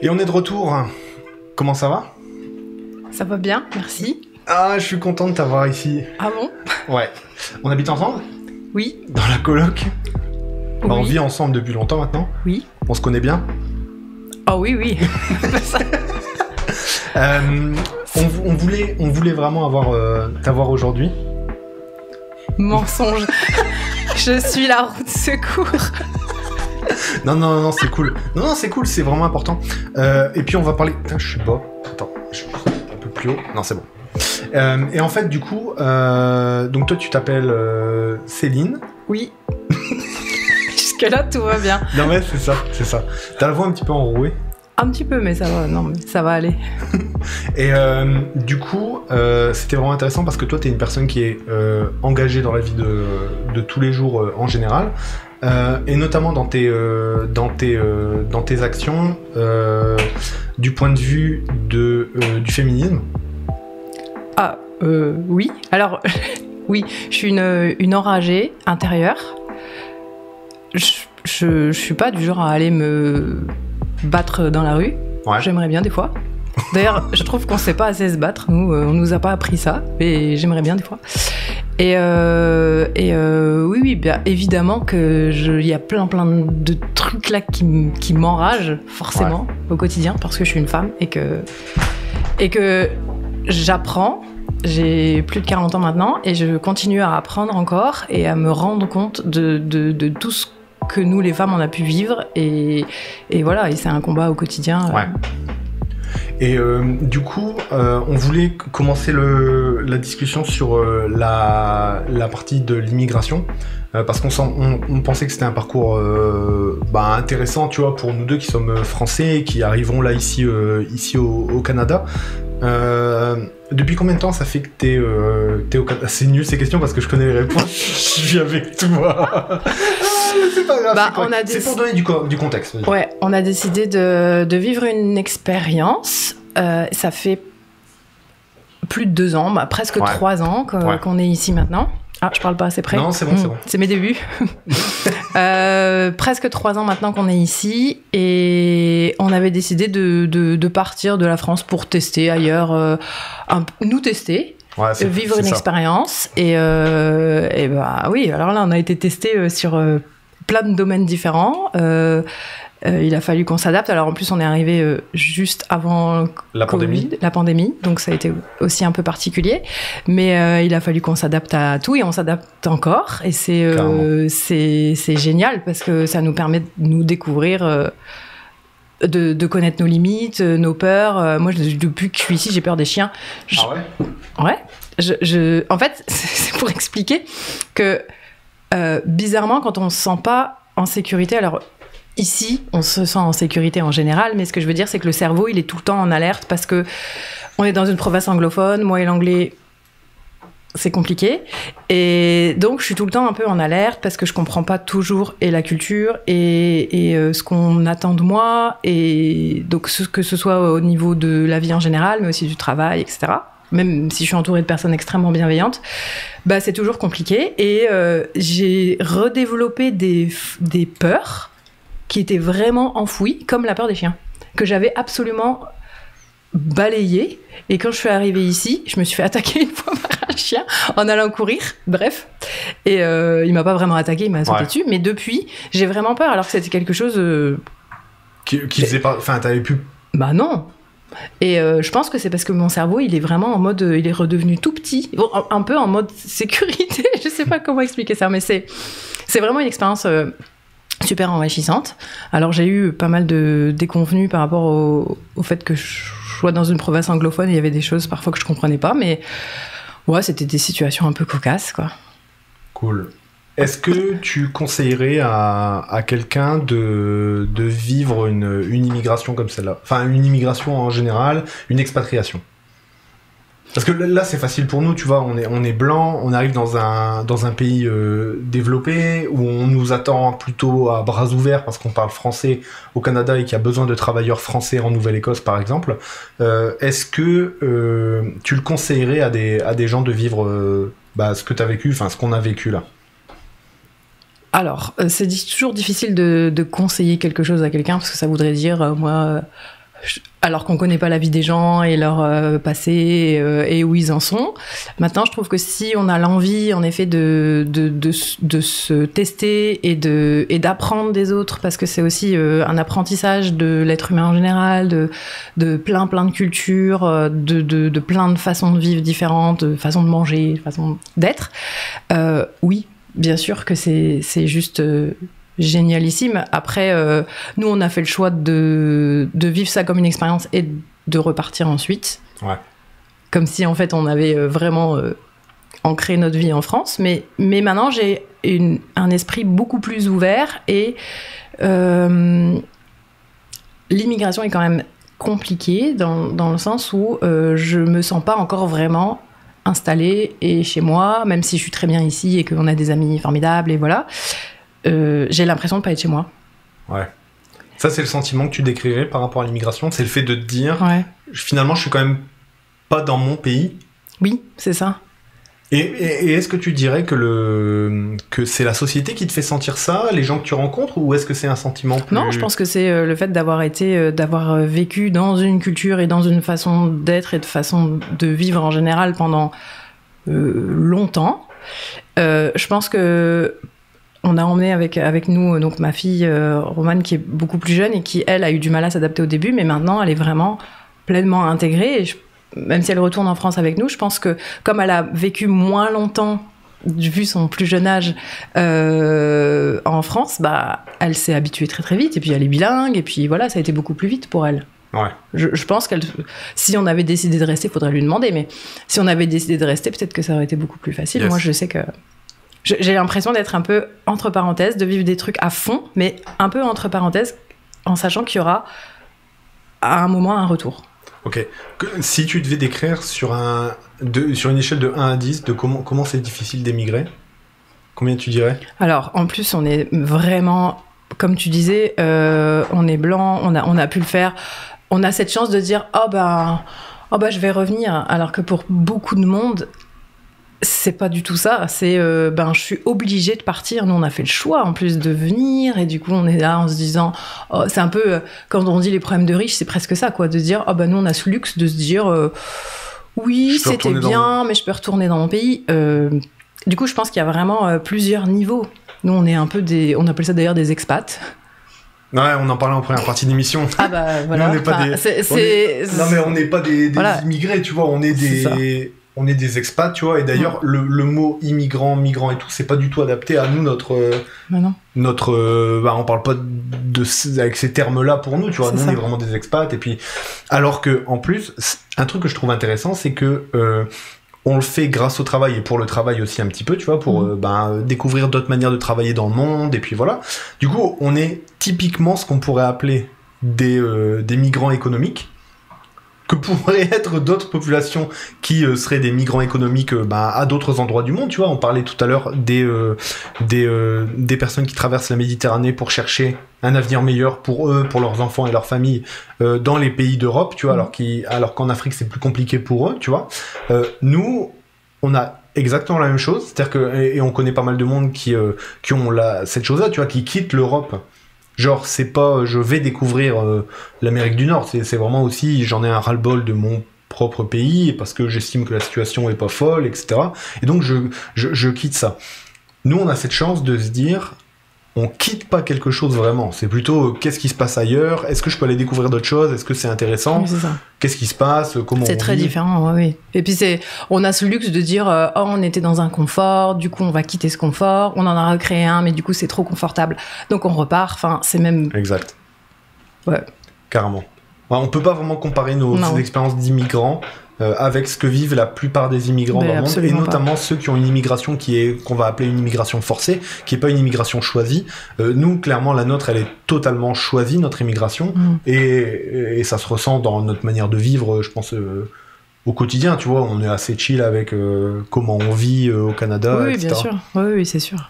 Et on est de retour. Comment ça va? Ça va bien, merci. Ah, je suis content de t'avoir ici. Ah bon? Ouais. On habite ensemble? Oui. Dans la coloc? Oui. On vit ensemble depuis longtemps maintenant? Oui. On se connaît bien? Oh oui, oui. On voulait vraiment t'avoir aujourd'hui. Mensonge. Je suis la roue de secours. Non, c'est cool. Non, c'est cool, c'est vraiment important. Et puis on va parler... Putain, je suis bas. Attends, je suis un peu plus haut. Non, c'est bon. Et en fait, du coup, donc toi, tu t'appelles Céline. Oui. Jusque-là, tout va bien. Non, mais c'est ça. T'as la voix un petit peu enrouée. Un petit peu, mais ça va. Non, mais ça va aller. Et du coup, c'était vraiment intéressant parce que toi, t'es une personne qui est engagée dans la vie de tous les jours en général. Et notamment dans tes actions du point de vue du féminisme. Ah, oui. Alors, oui, je suis une enragée intérieure. Je suis pas du genre à aller me battre dans la rue. Ouais. J'aimerais bien des fois. D'ailleurs, je trouve qu'on sait pas assez se battre. Nous, on nous a pas appris ça, mais j'aimerais bien des fois. Et oui, bien évidemment que il y a plein de trucs là qui m'enragent forcément au quotidien parce que je suis une femme et que j'apprends. J'ai plus de 40 ans maintenant et je continue à apprendre encore et à me rendre compte de tout ce que nous les femmes on a pu vivre et voilà, et c'est un combat au quotidien. Ouais. Et du coup, on voulait commencer la discussion sur la partie de l'immigration, parce qu'on pensait que c'était un parcours intéressant, tu vois, pour nous deux qui sommes français et qui arrivons là ici au Canada. Depuis combien de temps ça fait que t'es au Canada? C'est nul ces questions parce que je connais les réponses. Je suis avec toi. C'est pas grave. C'est pour donner du contexte. Vas-y. Ouais, on a décidé de vivre une expérience. Ça fait plus de 2 ans, presque 3 ans qu'on est ici maintenant. Ah, je parle pas assez près. Non, c'est bon, c'est bon. C'est mes débuts. Presque 3 ans maintenant qu'on est ici et on avait décidé de partir de la France pour tester ailleurs, nous tester. Ouais, vivre une expérience et bah oui, alors là on a été testé sur plein de domaines différents. Il a fallu qu'on s'adapte. Alors en plus on est arrivé juste avant la pandémie, donc ça a été aussi un peu particulier. Mais il a fallu qu'on s'adapte à tout et on s'adapte encore. Et c'est génial parce que ça nous permet de nous découvrir, de connaître nos limites, nos peurs. Moi depuis que je suis ici j'ai peur des chiens. Ah ouais? Ouais. En fait c'est pour expliquer que bizarrement quand on se sent pas en sécurité, alors ici, on se sent en sécurité en général, mais ce que je veux dire, c'est que le cerveau, il est tout le temps en alerte parce que on est dans une province anglophone, moi et l'anglais, c'est compliqué. Et donc, je suis tout le temps un peu en alerte parce que je comprends pas toujours et la culture et ce qu'on attend de moi. Et donc, que ce soit au niveau de la vie en général, mais aussi du travail, etc. Même si je suis entourée de personnes extrêmement bienveillantes, bah, c'est toujours compliqué. Et j'ai redéveloppé des peurs qui était vraiment enfoui, comme la peur des chiens, que j'avais absolument balayé. Et quand je suis arrivée ici, je me suis fait attaquer une fois par un chien en allant courir, bref. Et il m'a pas vraiment attaqué, il m'a sauté dessus. Mais depuis, j'ai vraiment peur, alors que c'était quelque chose... Qui faisait pas... Enfin, t'avais pu... Bah non. Et je pense que c'est parce que mon cerveau, il est vraiment en mode... il est redevenu tout petit, un peu en mode sécurité. Je sais pas comment expliquer ça, mais c'est vraiment une expérience... super enrichissante. Alors j'ai eu pas mal de déconvenues par rapport au fait que je sois dans une province anglophone et il y avait des choses parfois que je comprenais pas, mais ouais, c'était des situations un peu cocasses, quoi. Cool. Est-ce que tu conseillerais à quelqu'un de vivre une immigration comme celle-là? Enfin, une immigration en général, une expatriation? Parce que là, c'est facile pour nous, tu vois, on est blanc, on arrive dans un pays développé où on nous attend plutôt à bras ouverts parce qu'on parle français au Canada et qu'il y a besoin de travailleurs français en Nouvelle-Écosse, par exemple. Est-ce que tu le conseillerais à des gens de vivre ce que tu as vécu, enfin ce qu'on a vécu là? Alors, c'est toujours difficile de conseiller quelque chose à quelqu'un parce que ça voudrait dire, moi... alors qu'on connaît pas la vie des gens et leur passé et où ils en sont. Maintenant, je trouve que si on a l'envie, en effet, de se tester et d'apprendre des autres, parce que c'est aussi un apprentissage de l'être humain en général, de plein de cultures, de plein de façons de vivre différentes, de façons de manger, de façons d'être. Oui, bien sûr que c'est juste... génialissime. Après, nous, on a fait le choix de vivre ça comme une expérience et de repartir ensuite. Ouais. Comme si, en fait, on avait vraiment ancré notre vie en France. Mais maintenant, j'ai un esprit beaucoup plus ouvert et l'immigration est quand même compliquée dans le sens où je me sens pas encore vraiment installée et chez moi, même si je suis très bien ici et qu'on a des amis formidables et voilà. J'ai l'impression de pas être chez moi. Ouais. Ça, c'est le sentiment que tu décrirais par rapport à l'immigration, c'est le fait de te dire, finalement, je suis quand même pas dans mon pays. Oui, c'est ça. Et est-ce que tu dirais que c'est la société qui te fait sentir ça, les gens que tu rencontres, ou est-ce que c'est un sentiment plus... Non, je pense que c'est le fait d'avoir vécu dans une culture et dans une façon d'être et de façon de vivre en général pendant longtemps. Je pense que on a emmené avec nous donc ma fille Romane qui est beaucoup plus jeune et qui elle a eu du mal à s'adapter au début, mais maintenant elle est vraiment pleinement intégrée. Et même si elle retourne en France avec nous, je pense que comme elle a vécu moins longtemps vu son plus jeune âge en France, bah elle s'est habituée très très vite et puis elle est bilingue et puis voilà, ça a été beaucoup plus vite pour elle. Ouais. Je pense si on avait décidé de rester, faudrait lui demander, mais si on avait décidé de rester, peut-être que ça aurait été beaucoup plus facile. Yes. Moi je sais que j'ai l'impression d'être un peu entre parenthèses, de vivre des trucs à fond, mais un peu entre parenthèses, en sachant qu'il y aura à un moment un retour. Ok. Si tu devais décrire sur une échelle de 1 à 10, de comment c'est difficile d'émigrer, combien tu dirais ? Alors, en plus, on est vraiment, comme tu disais, on est blanc, on a pu le faire. On a cette chance de dire « Oh bah, je vais revenir », alors que pour beaucoup de monde... C'est pas du tout ça, c'est je suis obligée de partir. Nous on a fait le choix en plus de venir et du coup on est là en se disant c'est un peu quand on dit les problèmes de riches, c'est presque ça quoi, de dire nous on a ce luxe de se dire oui c'était bien mais je peux retourner dans mon pays. Du coup je pense qu'il y a vraiment plusieurs niveaux. Nous on est un peu on appelle ça d'ailleurs des expats. Ouais, on en parlait en première partie d'émission. Ah bah voilà. Nous, on n'est pas non mais on n'est pas des voilà. Immigrés, tu vois, on est des expats, tu vois, et d'ailleurs, le mot immigrant, migrant et tout, c'est pas du tout adapté à nous, on parle pas avec ces termes-là pour nous, tu vois, nous, on est vraiment des expats, et puis, alors que, en plus, un truc que je trouve intéressant, c'est que, on le fait grâce au travail, et pour le travail aussi un petit peu, tu vois, pour, découvrir d'autres manières de travailler dans le monde, et puis voilà. Du coup, on est typiquement ce qu'on pourrait appeler des migrants économiques, que pourraient être d'autres populations qui seraient des migrants économiques à d'autres endroits du monde, tu vois. On parlait tout à l'heure des personnes qui traversent la Méditerranée pour chercher un avenir meilleur pour eux, pour leurs enfants et leurs familles dans les pays d'Europe, tu vois, alors qu'en Afrique c'est plus compliqué pour eux, tu vois. Nous, on a exactement la même chose, c'est-à-dire que et on connaît pas mal de monde qui ont cette chose-là, tu vois, qui quittent l'Europe. Genre, c'est pas je vais découvrir l'Amérique du Nord, c'est vraiment aussi j'en ai un ras-le-bol de mon propre pays parce que j'estime que la situation est pas folle, etc. Et donc je quitte ça. Nous, on a cette chance de se dire on quitte pas quelque chose vraiment. C'est plutôt qu'est-ce qui se passe ailleurs ? Est-ce que je peux aller découvrir d'autres choses ? Est-ce que c'est intéressant ? Oui, c'est ça. Qu'est-ce qui se passe ? Comment c'est très différent, oui. Et puis on a ce luxe de dire on était dans un confort, du coup on va quitter ce confort, on en a recréé un, mais du coup c'est trop confortable, donc on repart. Enfin, c'est même. Exact. Ouais. Carrément. On peut pas vraiment comparer nos expériences d'immigrants avec ce que vivent la plupart des immigrants dans le monde, et notamment ceux qui ont une immigration qu'on va appeler une immigration forcée, qui est pas une immigration choisie. Nous, clairement, la nôtre, elle est totalement choisie, notre immigration, et ça se ressent dans notre manière de vivre, je pense, au quotidien, tu vois, on est assez chill avec comment on vit au Canada, oui, etc. Bien sûr. Oui, c'est sûr.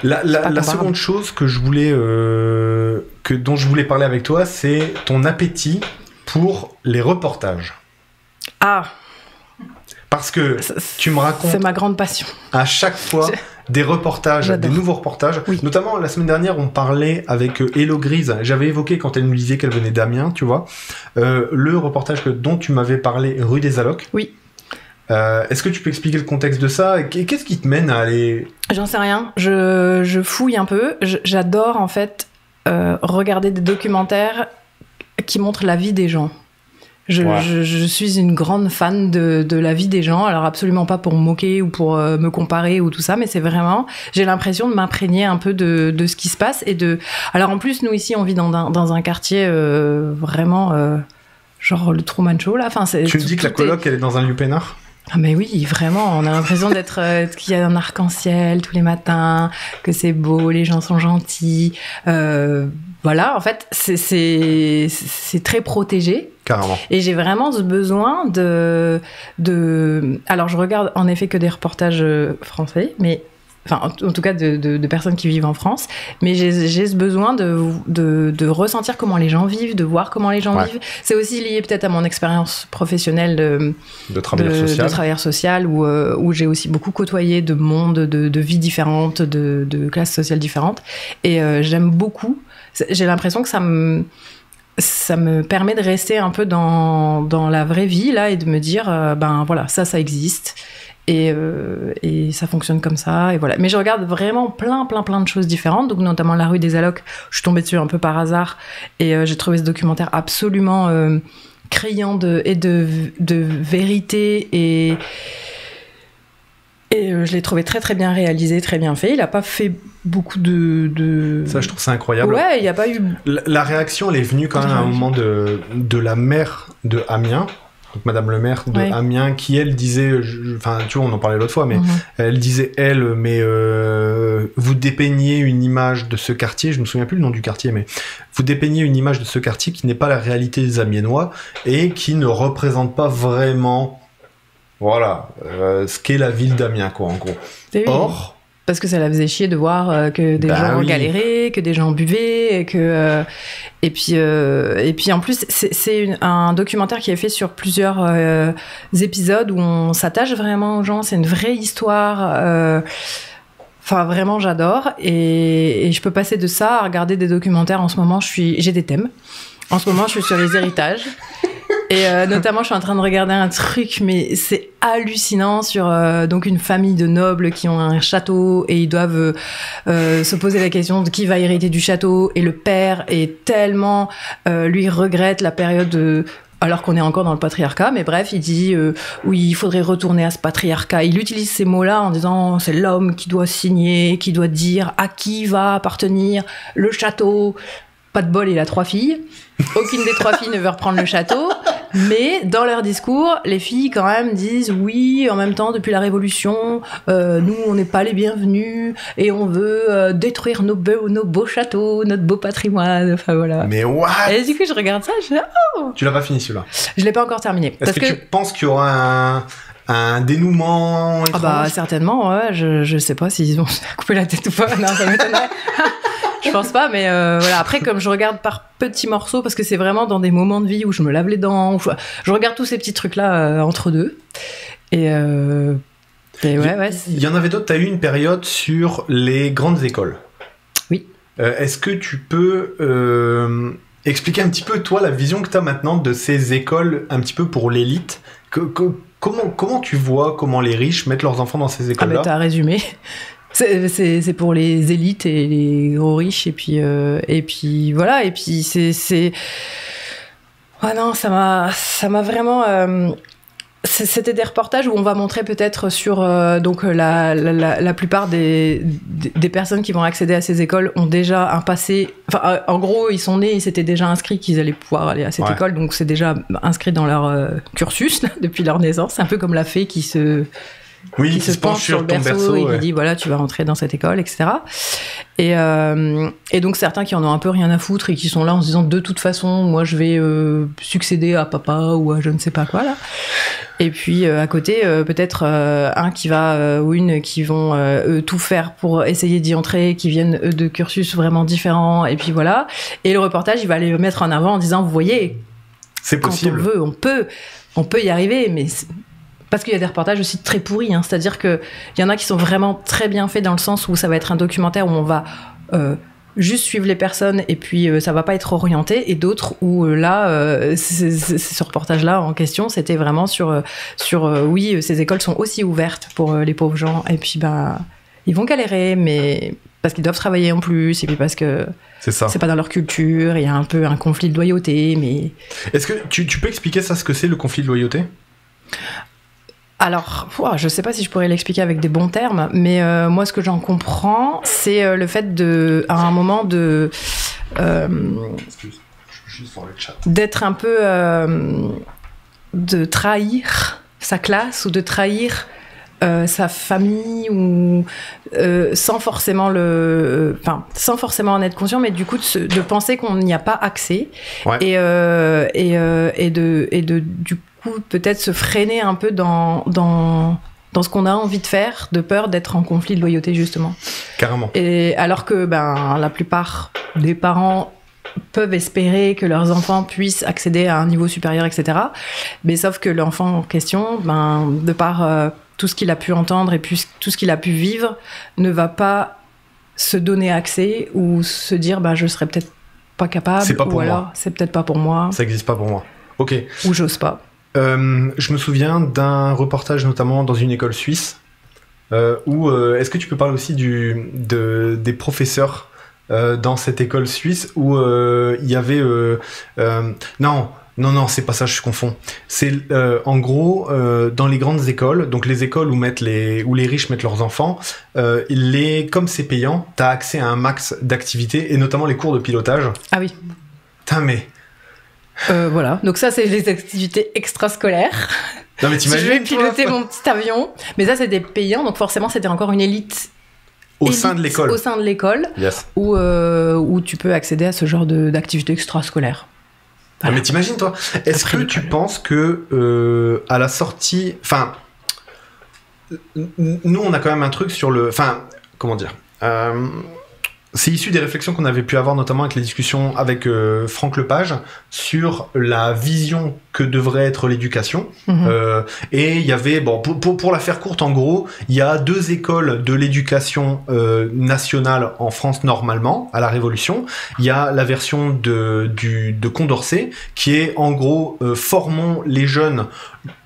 La seconde chose que je voulais, dont je voulais parler avec toi, c'est ton appétit pour les reportages. Ah. Parce que tu me racontes... C'est ma grande passion. À chaque fois, des reportages, J'adore. des nouveaux reportages. Oui. Notamment, la semaine dernière, on parlait avec Hello Grise. J'avais évoqué quand elle nous disait qu'elle venait d'Amiens, tu vois, le reportage dont tu m'avais parlé, rue des Allocs. Oui. Est-ce que tu peux expliquer le contexte de ça? Qu'est-ce qui te mène à aller... J'en sais rien. Je fouille un peu. J'adore, en fait, regarder des documentaires qui montrent la vie des gens. Je suis une grande fan de la vie des gens, alors absolument pas pour me moquer ou pour me comparer ou tout ça, mais c'est vraiment, j'ai l'impression de m'imprégner un peu de ce qui se passe alors en plus nous ici on vit dans un quartier vraiment genre le Truman Show là. Enfin, tu me dis que la coloc elle est dans un lieu peinard? Ah mais oui, vraiment, on a l'impression d'être qu'il y a un arc-en-ciel tous les matins, que c'est beau, les gens sont gentils. Voilà, en fait, c'est très protégé. Carrément. Et j'ai vraiment ce besoin de... Alors, je regarde en effet que des reportages français, mais... Enfin, en tout cas, de personnes qui vivent en France. Mais j'ai ce besoin de ressentir comment les gens vivent, de voir comment les gens vivent. C'est aussi lié peut-être à mon expérience professionnelle de travailleur social, où j'ai aussi beaucoup côtoyé de mondes, de vies différentes, de classes sociales différentes. Et j'aime beaucoup. J'ai l'impression que ça me permet de rester un peu dans la vraie vie, là, et de me dire, ben voilà, ça existe. Et ça fonctionne comme ça, et voilà. Mais je regarde vraiment plein de choses différentes, donc notamment La rue des Allocs. Je suis tombée dessus un peu par hasard, et j'ai trouvé ce documentaire absolument criant de vérité, et je l'ai trouvé très bien réalisé, très bien fait. Il n'a pas fait beaucoup de... Ça, je trouve ça incroyable. Ouais, il n'y a pas eu... La réaction, elle est venue quand même à un moment de la maire de Amiens, donc Madame le maire de Amiens, qui elle disait, enfin tu vois on en parlait l'autre fois, mais elle disait mais vous dépeignez une image de ce quartier, je me souviens plus le nom du quartier, mais vous dépeignez une image de ce quartier qui n'est pas la réalité des Amiénois et qui ne représente pas vraiment ce qu'est la ville d'Amiens quoi en gros. Or parce que ça la faisait chier de voir que des gens galéraient, que des gens buvaient, et puis en plus c'est un documentaire qui est fait sur plusieurs épisodes où on s'attache vraiment aux gens. C'est une vraie histoire. Enfin vraiment j'adore et je peux passer de ça à regarder des documentaires. En ce moment j'ai des thèmes. En ce moment je suis sur les héritages. Et notamment, je suis en train de regarder un truc, mais c'est hallucinant sur donc une famille de nobles qui ont un château et ils doivent se poser la question de qui va hériter du château. Et le père est tellement, lui regrette la période alors qu'on est encore dans le patriarcat, mais bref, il dit oui, il faudrait retourner à ce patriarcat. Il utilise ces mots-là en disant c'est l'homme qui doit signer, qui doit dire à qui va appartenir le château. Pas de bol, il a 3 filles. Aucune des 3 filles ne veut reprendre le château. Mais dans leur discours, les filles quand même disent oui, en même temps, depuis la Révolution, nous, on n'est pas les bienvenus et on veut détruire nos beaux châteaux, notre beau patrimoine. Enfin voilà. Mais what? Et du coup, je regarde ça, je dis oh. Tu l'as pas fini celui-là? Je l'ai pas encore terminé. Est-ce que tu penses qu'il y aura un dénouement étrange? Ah bah certainement, ouais. Je sais pas s'ils vont couper la tête ou pas. Non, ça m'étonnerait. Je pense pas, mais voilà. Après, comme je regarde par petits morceaux, parce que c'est vraiment dans des moments de vie où je me lave les dents, où je regarde tous ces petits trucs-là entre deux. Et ouais. Il y en avait d'autres. Tu as eu une période sur les grandes écoles. Oui. Est-ce que tu peux expliquer un petit peu, toi, la vision que tu as maintenant de ces écoles, un petit peu pour l'élite? Comment tu vois comment les riches mettent leurs enfants dans ces écoles-là? Ah, mais t'as résumé. C'est pour les élites et les gros riches et puis voilà et puis c'est ah non ça m'a vraiment c'était des reportages où on va montrer peut-être sur donc la plupart des personnes qui vont accéder à ces écoles ont déjà un passé, enfin en gros ils sont nés, ils s'étaient déjà inscrits qu'ils allaient pouvoir aller à cette école, donc c'est déjà inscrit dans leur cursus là, depuis leur naissance. C'est un peu comme la fée qui se penche sur le berceau et qui dit voilà tu vas rentrer dans cette école, etc. Et donc certains qui en ont un peu rien à foutre et qui sont là en se disant de toute façon moi je vais succéder à papa ou à je ne sais pas quoi là. Et puis à côté peut-être un qui va ou une qui vont tout faire pour essayer d'y entrer, qui viennent de cursus vraiment différents, et puis voilà. Et le reportage il va les mettre en avant en disant vous voyez, c'est possible, quand on veut on peut y arriver, mais parce qu'il y a des reportages aussi très pourris, hein, c'est-à-dire qu'il y en a qui sont vraiment très bien faits dans le sens où ça va être un documentaire où on va juste suivre les personnes et puis ça va pas être orienté, et d'autres où ce reportage-là en question, c'était vraiment sur oui, ces écoles sont aussi ouvertes pour les pauvres gens, et puis ils vont galérer, mais parce qu'ils doivent travailler en plus, et puis parce que c'est pas dans leur culture, il y a un peu un conflit de loyauté, mais... Est-ce que tu peux expliquer ça, ce que c'est le conflit de loyauté ? Alors, je sais pas si je pourrais l'expliquer avec des bons termes, mais moi, ce que j'en comprends, c'est le fait à un moment d'être un peu... de trahir sa classe, ou de trahir sa famille, ou sans forcément en être conscient, mais du coup de penser qu'on n'y a pas accès, ouais. et du coup peut-être se freiner un peu dans ce qu'on a envie de faire, de peur d'être en conflit de loyauté, justement. Carrément. Et alors que la plupart des parents peuvent espérer que leurs enfants puissent accéder à un niveau supérieur, etc. Mais sauf que l'enfant en question, de par tout ce qu'il a pu entendre et puis tout ce qu'il a pu vivre, ne va pas se donner accès, ou se dire je serais peut-être pas capable, ou alors moi. C'est peut-être pas pour moi. Ça existe pas pour moi. Ok. Ou j'ose pas. Je me souviens d'un reportage notamment dans une école suisse où est-ce que tu peux parler aussi des professeurs dans cette école suisse où il y avait non, c'est pas ça, je confonds. C'est en gros dans les grandes écoles, donc les écoles où les riches mettent leurs enfants, comme c'est payant, t'as accès à un max d'activités, et notamment les cours de pilotage. Ah oui. Putain, mais... voilà, donc ça c'est les activités extrascolaires. Non, mais t'imagines, je vais piloter mon petit avion, mais ça c'était payant, donc forcément c'était encore une élite au sein de l'école. Au sein de l'école, yes. Où tu peux accéder à ce genre d'activités extrascolaires. Voilà. Mais t'imagines, toi, est-ce que tu penses que à la sortie, enfin, nous on a quand même un truc sur comment dire, c'est issu des réflexions qu'on avait pu avoir notamment avec les discussions avec Franck Lepage sur la vision que devrait être l'éducation. Et il y avait, pour la faire courte, en gros, il y a 2 écoles de l'éducation nationale en France normalement, à la Révolution. Il y a la version de Condorcet, qui est en gros, formons les jeunes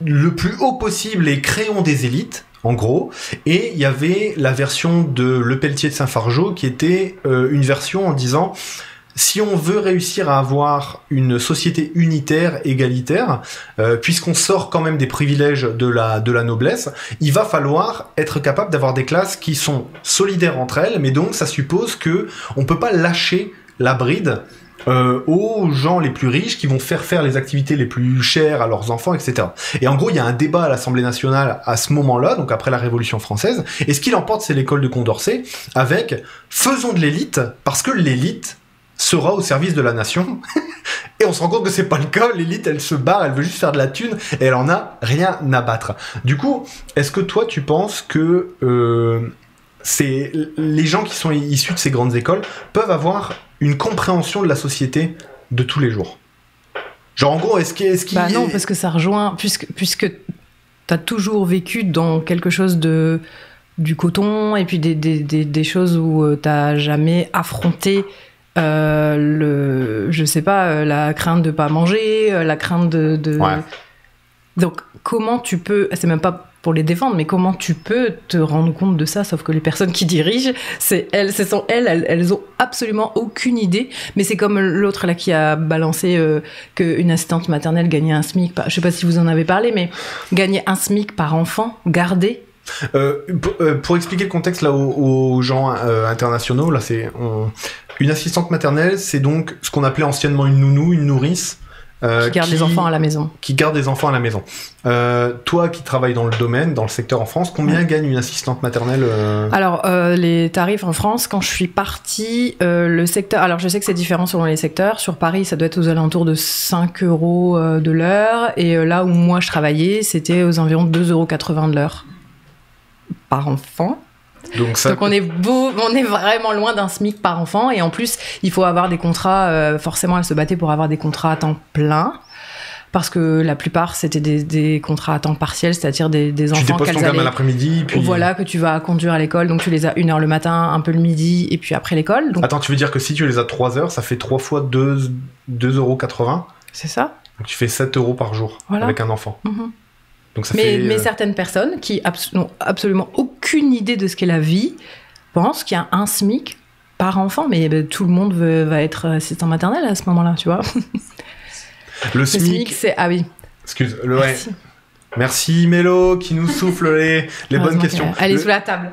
le plus haut possible et créons des élites. En gros, et il y avait la version de Lepelletier de Saint-Fargeau qui était une version en disant si on veut réussir à avoir une société unitaire, égalitaire, puisqu'on sort quand même des privilèges de la noblesse, il va falloir être capable d'avoir des classes qui sont solidaires entre elles, mais donc ça suppose que on peut pas lâcher la bride aux gens les plus riches qui vont faire les activités les plus chères à leurs enfants, etc. Et en gros, il y a un débat à l'Assemblée nationale à ce moment-là, donc après la Révolution française, et ce qui l'emporte, c'est l'école de Condorcet, avec « faisons de l'élite, parce que l'élite sera au service de la nation ». Et on se rend compte que c'est pas le cas, l'élite, elle se barre, elle veut juste faire de la thune, et elle en a rien à battre. Du coup, est-ce que toi, tu penses que c'est les gens qui sont issus de ces grandes écoles peuvent avoir une compréhension de la société de tous les jours? Genre en gros, est-ce qu'il non, parce que ça rejoint, puisque t'as toujours vécu dans quelque chose du coton, et puis des choses où t'as jamais affronté je sais pas, la crainte de pas manger, la crainte de... Ouais. Donc comment tu peux, c'est même pas pour les défendre, mais comment tu peux te rendre compte de ça? Sauf que les personnes qui dirigent, elles ont absolument aucune idée. Mais c'est comme l'autre là qui a balancé qu'une assistante maternelle gagnait un SMIC. Je sais pas si vous en avez parlé, mais gagner un SMIC par enfant gardé. Pour expliquer le contexte là aux gens internationaux, là une assistante maternelle, c'est donc ce qu'on appelait anciennement une nounou, une nourrice. Qui garde des enfants à la maison. Qui garde des enfants à la maison. Toi qui travailles dans le domaine, dans le secteur en France, combien gagne une assistante maternelle Alors, les tarifs en France, quand je suis partie, le secteur... Alors, je sais que c'est différent selon les secteurs. Sur Paris, ça doit être aux alentours de 5 € de l'heure. Et là où moi, je travaillais, c'était aux environs de 2,80 € de l'heure. Par enfant. Donc on est vraiment loin d'un SMIC par enfant, et en plus il faut avoir des contrats, forcément elle se battait pour avoir des contrats à temps plein, parce que la plupart c'était des contrats à temps partiel, c'est-à-dire des enfants tu déposes ton gamin l'après-midi, puis... Voilà, que tu vas conduire à l'école, donc tu les as 1h le matin, un peu le midi, et puis après l'école. Donc... Attends, tu veux dire que si tu les as 3 heures, ça fait 3 fois 2,80 €? C'est ça. Donc tu fais 7 € par jour avec un enfant. Donc ça mais certaines personnes qui n'ont absolument aucune idée de ce qu'est la vie pensent qu'il y a un SMIC par enfant, mais tout le monde va être assistant maternel à ce moment-là, tu vois. Le SMIC, c'est... Ah oui. Excuse, Merci Mélo qui nous souffle les bonnes questions. Elle est sous la table.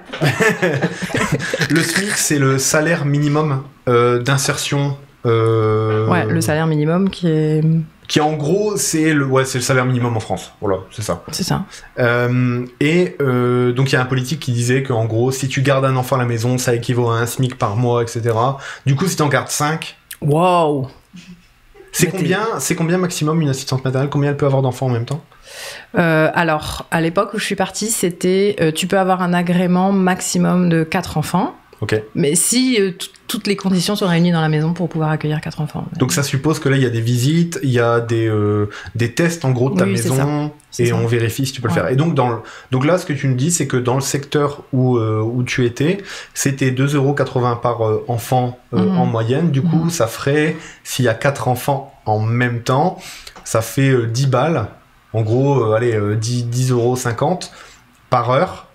Le SMIC, c'est le salaire minimum d'insertion. Ouais, le salaire minimum qui en gros, c'est le salaire minimum en France. Voilà, c'est ça. C'est ça. Donc il y a un politique qui disait qu'en gros, si tu gardes un enfant à la maison, ça équivaut à un SMIC par mois, etc. Du coup, si tu en gardes 5... Waouh. C'est combien maximum une assistante maternelle? Combien elle peut avoir d'enfants en même temps? Alors, à l'époque où je suis partie, c'était... tu peux avoir un agrément maximum de 4 enfants. Okay. Mais si toutes les conditions sont réunies dans la maison pour pouvoir accueillir 4 enfants. Donc ça suppose que là, il y a des visites, il y a des tests en gros de ta maison, et on vérifie si tu peux le faire. Et donc, donc là, ce que tu nous dis, c'est que dans le secteur où tu étais, c'était 2,80 € par enfant en moyenne. Du coup, ça ferait, s'il y a 4 enfants en même temps, ça fait 10 balles. En gros, 10,50 € par heure.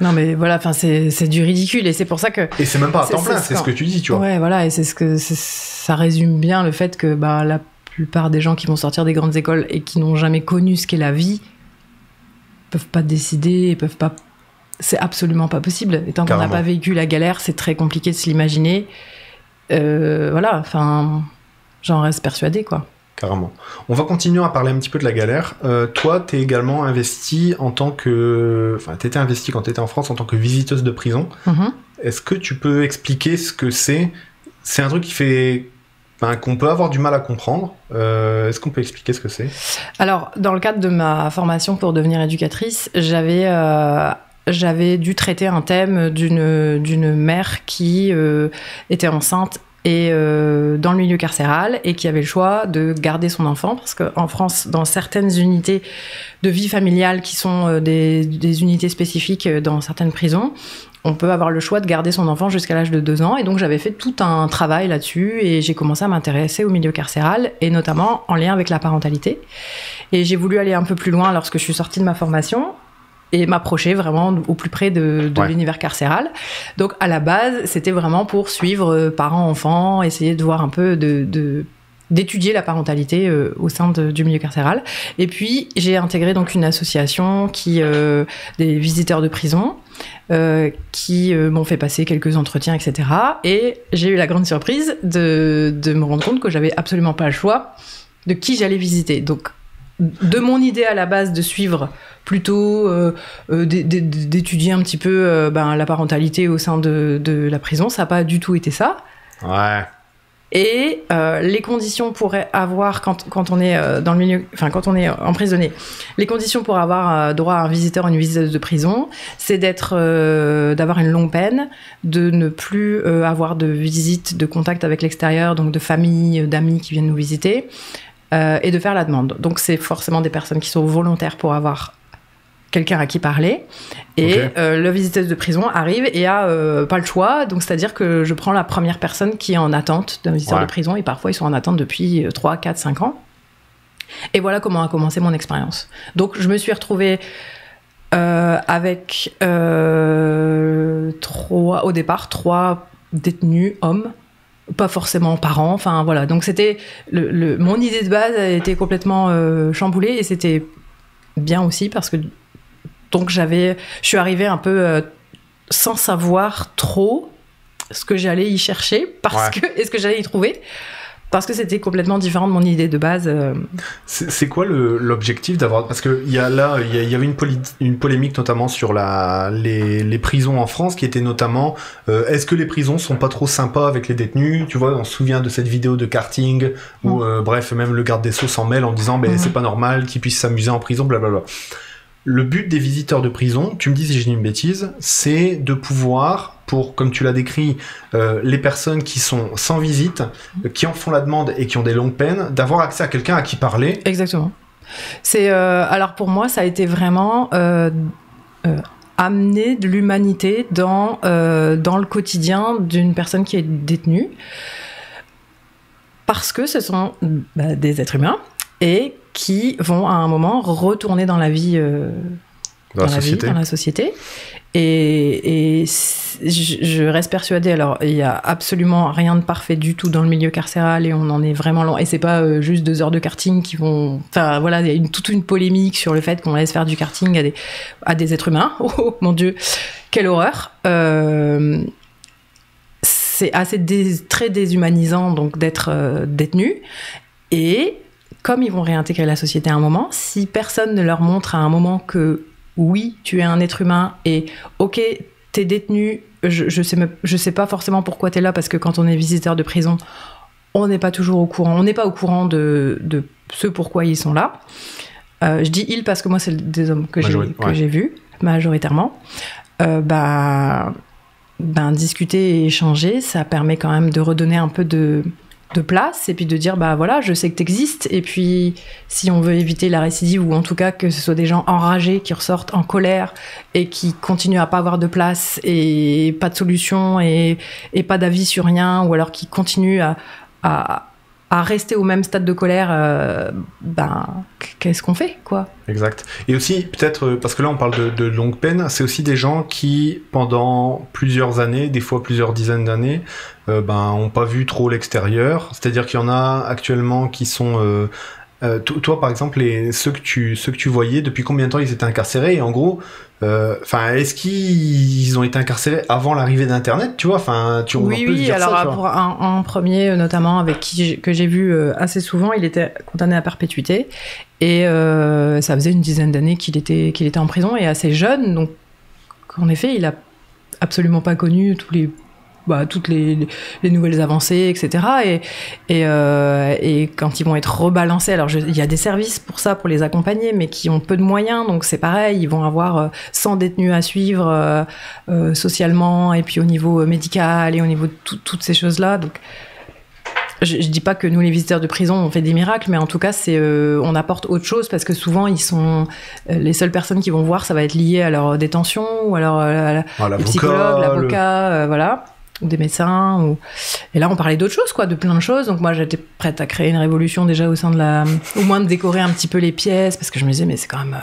Non mais voilà, c'est du ridicule et c'est pour ça que... Et c'est même pas à temps plein, c'est ce que tu dis, tu vois. Ouais, voilà, et ça résume bien le fait que la plupart des gens qui vont sortir des grandes écoles et qui n'ont jamais connu ce qu'est la vie peuvent pas décider, peuvent pas... C'est absolument pas possible. Et tant qu'on n'a pas vécu la galère, c'est très compliqué de se l'imaginer. Voilà, j'en reste persuadée, quoi. Carrément. On va continuer à parler un petit peu de la galère. Toi, t'es également investi en tant que... Enfin, t'étais investi quand t'étais en France en tant que visiteuse de prison. Est-ce que tu peux expliquer ce que c'est? C'est un truc qui fait... qu'on peut avoir du mal à comprendre. Est-ce qu'on peut expliquer ce que c'est? Alors, dans le cadre de ma formation pour devenir éducatrice, j'avais dû traiter un thème d'une mère qui était enceinte et dans le milieu carcéral, et qui avait le choix de garder son enfant, parce qu'en France, dans certaines unités de vie familiale qui sont des unités spécifiques dans certaines prisons, on peut avoir le choix de garder son enfant jusqu'à l'âge de 2 ans. Et donc j'avais fait tout un travail là-dessus, et j'ai commencé à m'intéresser au milieu carcéral, et notamment en lien avec la parentalité. Et j'ai voulu aller un peu plus loin lorsque je suis sortie de ma formation, et m'approcher vraiment au plus près de l'univers carcéral. Donc à la base, c'était vraiment pour suivre parents-enfants, essayer de voir un peu d'étudier la parentalité au sein du milieu carcéral. Et puis j'ai intégré donc une association des visiteurs de prison qui m'ont fait passer quelques entretiens, etc. Et j'ai eu la grande surprise de me rendre compte que j'avais absolument pas le choix de qui j'allais visiter. Donc de mon idée à la base de suivre plutôt d'étudier un petit peu la parentalité au sein de la prison, ça n'a pas du tout été ça. Ouais. Et les conditions pour avoir, quand on est dans le milieu, quand on est emprisonné, les conditions pour avoir droit à un visiteur, une visiteuse de prison, c'est d'avoir une longue peine, de ne plus avoir de visite, de contact avec l'extérieur, donc de famille, d'amis qui viennent nous visiter, et de faire la demande. Donc c'est forcément des personnes qui sont volontaires pour avoir quelqu'un à qui parler, et le visiteuse de prison arrive et a pas le choix, donc c'est-à-dire que je prends la première personne qui est en attente d'un visiteur de prison, et parfois ils sont en attente depuis 3, 4, 5 ans. Et voilà comment a commencé mon expérience. Donc je me suis retrouvée avec au départ 3 détenus hommes, pas forcément parents, voilà. Donc c'était mon idée de base a été complètement chamboulée, et c'était bien aussi parce que donc je suis arrivée un peu sans savoir trop ce que j'allais y chercher et ce que j'allais y trouver, parce que c'était complètement différent de mon idée de base. C'est quoi l'objectif d'avoir... Parce qu'il y avait une polémique notamment sur les prisons en France, qui était notamment est-ce que les prisons sont pas trop sympas avec les détenus? Tu vois, on se souvient de cette vidéo de karting où bref, même le garde des Sceaux s'en mêle en disant c'est pas normal qu'ils puissent s'amuser en prison, blablabla. le but des visiteurs de prison, tu me dis si je dis une bêtise, c'est de pouvoir, pour, comme tu l'as décrit, les personnes qui sont sans visite, qui en font la demande et qui ont des longues peines, d'avoir accès à quelqu'un à qui parler. Exactement. Alors pour moi, ça a été vraiment amener de l'humanité dans le quotidien d'une personne qui est détenue, parce que ce sont des êtres humains et qui vont à un moment retourner dans la vie, dans la société. Et je reste persuadée, alors il n'y a absolument rien de parfait du tout dans le milieu carcéral et on en est vraiment loin. Et c'est pas juste 2 heures de karting qui vont... Enfin voilà, il y a toute une polémique sur le fait qu'on laisse faire du karting à des êtres humains. Oh mon Dieu, quelle horreur. C'est très déshumanisant donc d'être détenu. Et comme ils vont réintégrer la société à un moment, si personne ne leur montre à un moment que oui, tu es un être humain et ok, t'es détenu, je sais pas forcément pourquoi t'es là, parce que quand on est visiteur de prison, on n'est pas toujours au courant, on n'est pas au courant de ce pourquoi ils sont là. Je dis ils parce que moi, c'est des hommes que j'ai vus, majoritairement. Discuter et échanger, ça permet quand même de redonner un peu de place et puis de dire voilà, je sais que t'existes, et puis si on veut éviter la récidive, ou en tout cas que ce soit des gens enragés qui ressortent en colère et qui continuent à pas avoir de place et pas de solution et pas d'avis sur rien, ou alors qui continuent à rester au même stade de colère, qu'est-ce qu'on fait, quoi? Exact. Et aussi, peut-être, parce que là on parle de longue peine, c'est aussi des gens qui, pendant plusieurs années, des fois plusieurs dizaines d'années, ont pas vu trop l'extérieur. C'est-à-dire qu'il y en a actuellement qui sont... toi, par exemple, ceux que tu voyais, depuis combien de temps ils étaient incarcérés? Et en gros, est-ce qu'ils ont été incarcérés avant l'arrivée d'Internet, tu vois? Oui, alors pour un premier, notamment, que j'ai vu assez souvent, il était condamné à perpétuité. Et ça faisait une dizaine d'années qu'il était en prison, et assez jeune. Donc, en effet, il a absolument pas connu toutes les nouvelles avancées, etc. Et quand ils vont être rebalancés, alors il y a des services pour ça, pour les accompagner, mais qui ont peu de moyens, donc c'est pareil, ils vont avoir 100 détenus à suivre socialement, et puis au niveau médical, et au niveau de toutes ces choses-là. Donc, je dis pas que nous, les visiteurs de prison, on fait des miracles, mais en tout cas, on apporte autre chose, parce que souvent, ils sont les seules personnes qui vont voir, ça va être lié à leur détention, ou alors le psychologue, l'avocat, voilà, ou des médecins. Et là, on parlait d'autres choses, quoi, de plein de choses. Donc moi, j'étais prête à créer une révolution déjà au sein au moins de décorer un petit peu les pièces, parce que je me disais, mais c'est quand même...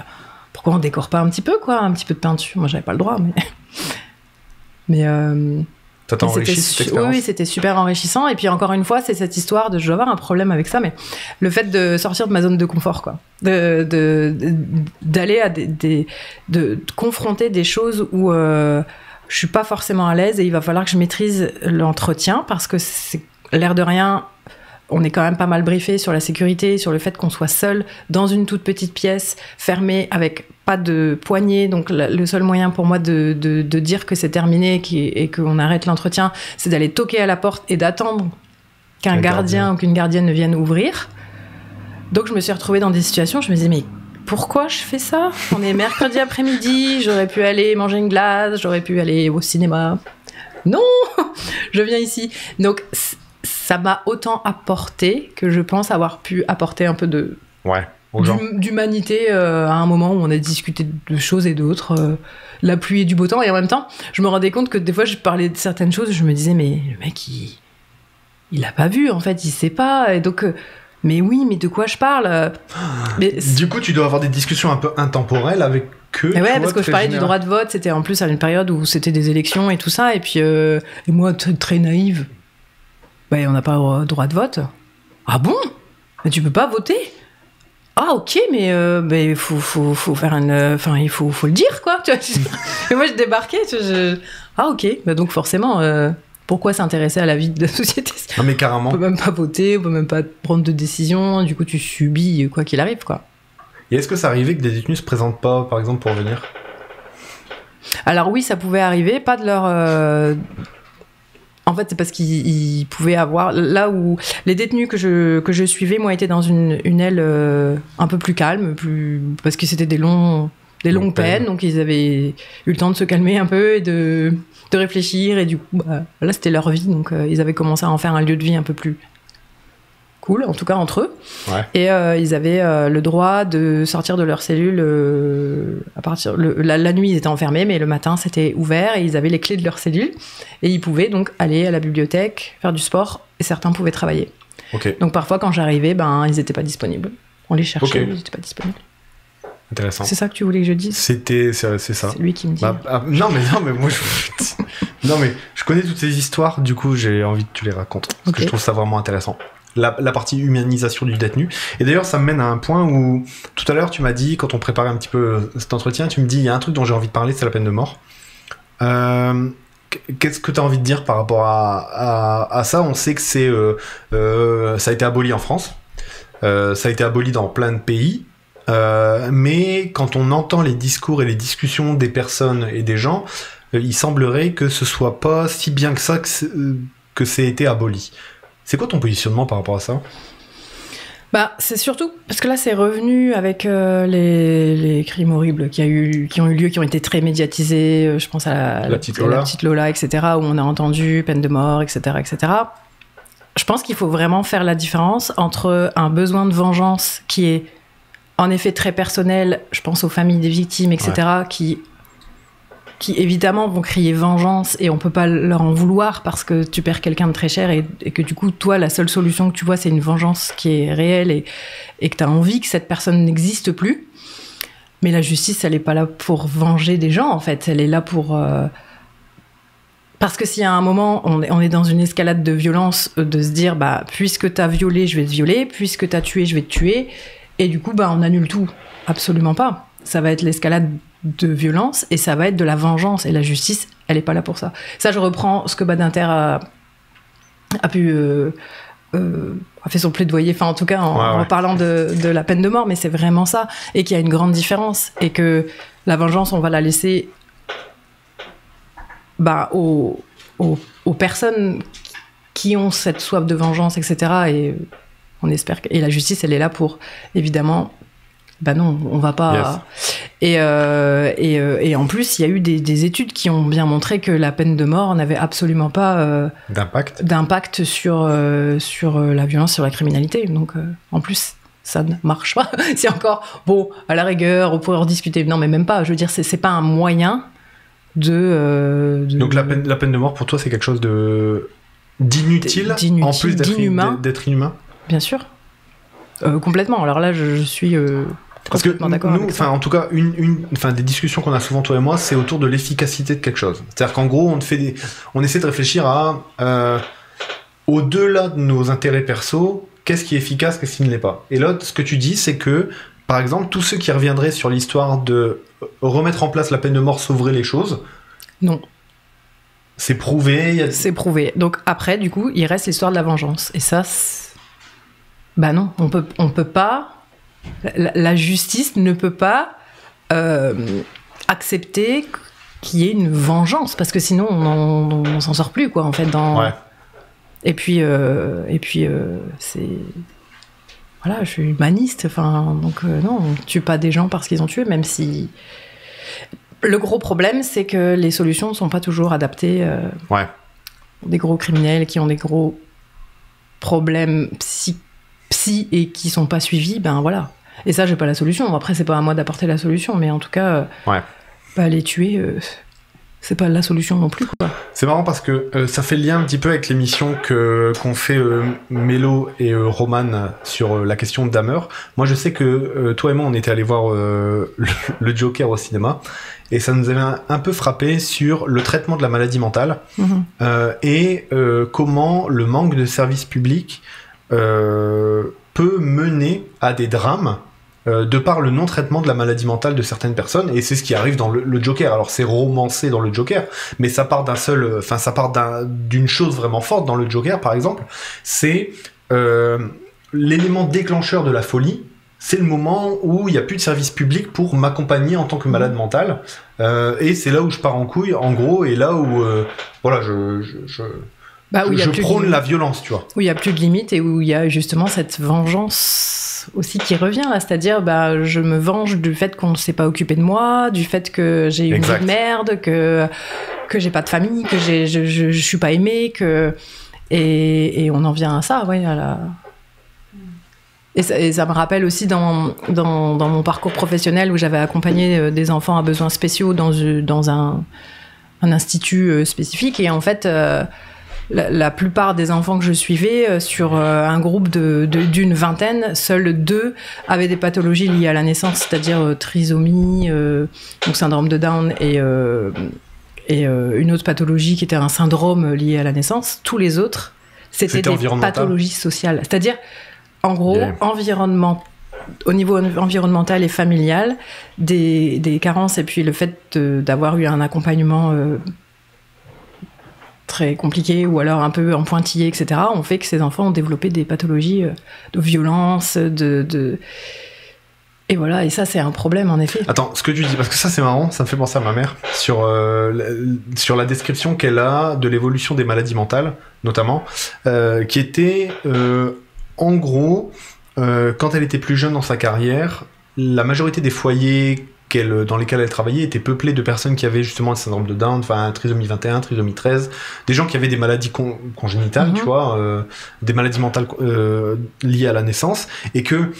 pourquoi on décore pas un petit peu, quoi, un petit peu de peinture? Moi, j'avais pas le droit, mais ça t'a enrichi cette expérience? Oui, c'était super enrichissant. Et puis encore une fois, c'est cette histoire je dois avoir un problème avec ça, mais le fait de sortir de ma zone de confort, quoi, d'aller de confronter des choses où je suis pas forcément à l'aise, et il va falloir que je maîtrise l'entretien, parce que c'est l'air de rien. On est quand même pas mal briefé sur la sécurité, sur le fait qu'on soit seul dans une toute petite pièce, fermée, avec pas de poignée. Donc le seul moyen pour moi de dire que c'est terminé et qu'on arrête l'entretien, c'est d'aller toquer à la porte et d'attendre qu'un gardien ou qu'une gardienne ne vienne ouvrir. Donc je me suis retrouvée dans des situations, je me disais, mais pourquoi je fais ça? On est mercredi après-midi, j'aurais pu aller manger une glace, j'aurais pu aller au cinéma. Non, je viens ici. Donc ça m'a autant apporté que je pense avoir pu apporter un peu d'humanité à un moment où on a discuté de choses et d'autres, la pluie et du beau temps. Et en même temps, je me rendais compte que des fois, je parlais de certaines choses, je me disais, mais le mec, il a pas vu, en fait, il sait pas. Et donc, mais oui, mais de quoi je parle? Du coup, tu dois avoir des discussions un peu intemporelles avec eux. Ouais, parce que je parlais du droit de vote, c'était en plus à une période où c'était des élections et tout ça. Et puis, et moi, très naïve, on n'a pas le droit de vote. Ah bon? Mais tu peux pas voter? Ah ok, mais il faut faire il faut le dire, quoi. Tu vois. Et moi je débarquais, ah ok, donc forcément, pourquoi s'intéresser à la vie de la société? Non mais carrément. On peut même pas voter, on peut même pas prendre de décision, du coup tu subis quoi qu'il arrive, quoi. Et est-ce que ça arrivait que des détenus se présentent pas, par exemple, pour venir? Alors oui, ça pouvait arriver, pas de leur... En fait, c'est parce qu'ils pouvaient avoir... Là où les détenus que je suivais, moi, étaient dans une aile un peu plus calme, parce que c'était des longs des longues peines, donc ils avaient eu le temps de se calmer un peu et de réfléchir, et du coup, là, c'était leur vie, donc ils avaient commencé à en faire un lieu de vie un peu plus cool, en tout cas entre eux. Ouais. Et ils avaient le droit de sortir de leur cellule à partir... La nuit, ils étaient enfermés, mais le matin, c'était ouvert, et ils avaient les clés de leur cellule, et ils pouvaient donc aller à la bibliothèque, faire du sport, et certains pouvaient travailler. Ok. Donc parfois, quand j'arrivais, ils n'étaient pas disponibles. On les cherchait, Ok. ils n'étaient pas disponibles. Intéressant. C'est ça que tu voulais que je dise? C'est ça. C'est lui qui me dit. Non, mais moi, non, mais je connais toutes ces histoires, du coup, j'ai envie que tu les racontes. Parce que je trouve ça vraiment intéressant. La partie humanisation du détenu. Et d'ailleurs, ça me mène à un point où, tout à l'heure, tu m'as dit, quand on préparait un petit peu cet entretien, tu me dis, il y a un truc dont j'ai envie de parler, c'est la peine de mort. Qu'est-ce que tu as envie de dire par rapport à ça? On sait que ça a été aboli en France. Ça a été aboli dans plein de pays. Mais quand on entend les discours et les discussions des personnes et des gens, il semblerait que ce soit pas si bien que ça que c'est été aboli. C'est quoi ton positionnement par rapport à ça? C'est surtout parce que là, c'est revenu avec les crimes horribles qui ont eu lieu, qui ont été très médiatisés. Je pense à la petite Lola, etc., où on a entendu peine de mort, etc., etc. Je pense qu'il faut vraiment faire la différence entre un besoin de vengeance qui est en effet très personnel, je pense aux familles des victimes, etc., ouais, qui évidemment vont crier vengeance, et on peut pas leur en vouloir parce que tu perds quelqu'un de très cher, et que du coup, toi, la seule solution que tu vois, c'est une vengeance qui est réelle, et que tu as envie que cette personne n'existe plus. Mais la justice, elle est pas là pour venger des gens, en fait. Elle est là pour... Parce que s'il y a un moment, on est dans une escalade de violence, de se dire, puisque t'as violé, je vais te violer, puisque t'as tué, je vais te tuer, et du coup, on annule tout. Absolument pas. Ça va être l'escalade de violence, et ça va être de la vengeance, et la justice, elle est pas là pour ça. Ça, je reprends ce que Badinter a fait son plaidoyer, enfin en tout cas en parlant de la peine de mort, mais c'est vraiment ça, et qu'il y a une grande différence, et que la vengeance, on va la laisser aux personnes qui ont cette soif de vengeance, etc., et on espère et la justice, elle est là pour, évidemment, non, on va pas... Yes. Et en plus, il y a eu des études qui ont bien montré que la peine de mort n'avait absolument pas d'impact sur la violence, sur la criminalité. Donc, en plus, ça ne marche pas. C'est encore, à la rigueur, on pourrait en discuter. Non, mais même pas. Je veux dire, c'est pas un moyen de... Donc, la peine de mort, pour toi, c'est quelque chose d'inutile, en plus d'être inhumain? Bien sûr. Complètement. Alors là, je suis... Parce que nous, en tout cas, des discussions qu'on a souvent toi et moi, c'est autour de l'efficacité de quelque chose. C'est-à-dire qu'en gros, on essaie de réfléchir à au-delà de nos intérêts perso, qu'est-ce qui est efficace, qu'est-ce qui ne l'est pas. Et là, ce que tu dis, c'est que, par exemple, tous ceux qui reviendraient sur l'histoire de remettre en place la peine de mort sauverait les choses. Non. C'est prouvé. C'est prouvé. Donc après, du coup, il reste l'histoire de la vengeance. Et ça, non, on peut pas. La justice ne peut pas accepter qu'il y ait une vengeance, parce que sinon on s'en sort plus, quoi, en fait. Ouais. Et puis c'est... Voilà, je suis humaniste, donc non, on tue pas des gens parce qu'ils ont tué, même si... Le gros problème, c'est que les solutions ne sont pas toujours adaptées. Des gros criminels qui ont des gros problèmes psy et qui sont pas suivis, voilà. Et ça, j'ai pas la solution. Après, c'est pas à moi d'apporter la solution, mais en tout cas, les tuer, c'est pas la solution non plus, quoi. C'est marrant parce que ça fait le lien un petit peu avec l'émission qu'ont fait Mélo et Roman sur la question de Dahmer. Moi, je sais que toi et moi, on était allés voir le Joker au cinéma, et ça nous avait un peu frappé sur le traitement de la maladie mentale, et comment le manque de services publics peut mener à des drames de par le non-traitement de la maladie mentale de certaines personnes, et c'est ce qui arrive dans le Joker. Alors c'est romancé dans le Joker, mais ça part d'une chose vraiment forte dans le Joker, par exemple, c'est l'élément déclencheur de la folie. C'est le moment où il n'y a plus de service public pour m'accompagner en tant que malade mental, et c'est là où je pars en couille, en gros, et là où je prône la violence, tu vois. Où il n'y a plus de limite, et où il y a justement cette vengeance vengeance aussi qui revient là, c'est-à-dire je me venge du fait qu'on ne s'est pas occupé de moi, du fait que j'ai une vie de merde, que j'ai pas de famille, que je suis pas aimée, et on en vient à ça, ouais, Et ça me rappelle aussi dans mon parcours professionnel où j'avais accompagné des enfants à besoins spéciaux dans un institut spécifique, et en fait la plupart des enfants que je suivais sur un groupe d'une vingtaine, seuls 2 avaient des pathologies liées à la naissance, c'est-à-dire trisomie, donc syndrome de Down, et une autre pathologie qui était un syndrome lié à la naissance. Tous les autres, c'était des pathologies sociales, c'est-à-dire en gros, au niveau environnemental et familial, des carences, et puis le fait d'avoir eu un accompagnement très compliqué ou alors un peu en pointillé, etc., ont fait que ces enfants ont développé des pathologies de violence, et voilà, et ça c'est un problème en effet. Attends, ce que tu dis, parce que ça c'est marrant, ça me fait penser à ma mère, sur la description qu'elle a de l'évolution des maladies mentales, notamment, qui était... en gros, quand elle était plus jeune dans sa carrière, la majorité des foyers dans lesquels elle travaillait étaient peuplés de personnes qui avaient justement le syndrome de Down, enfin trisomie 21, trisomie 13, des gens qui avaient des maladies congénitales, tu vois, des maladies mentales liées à la naissance, et que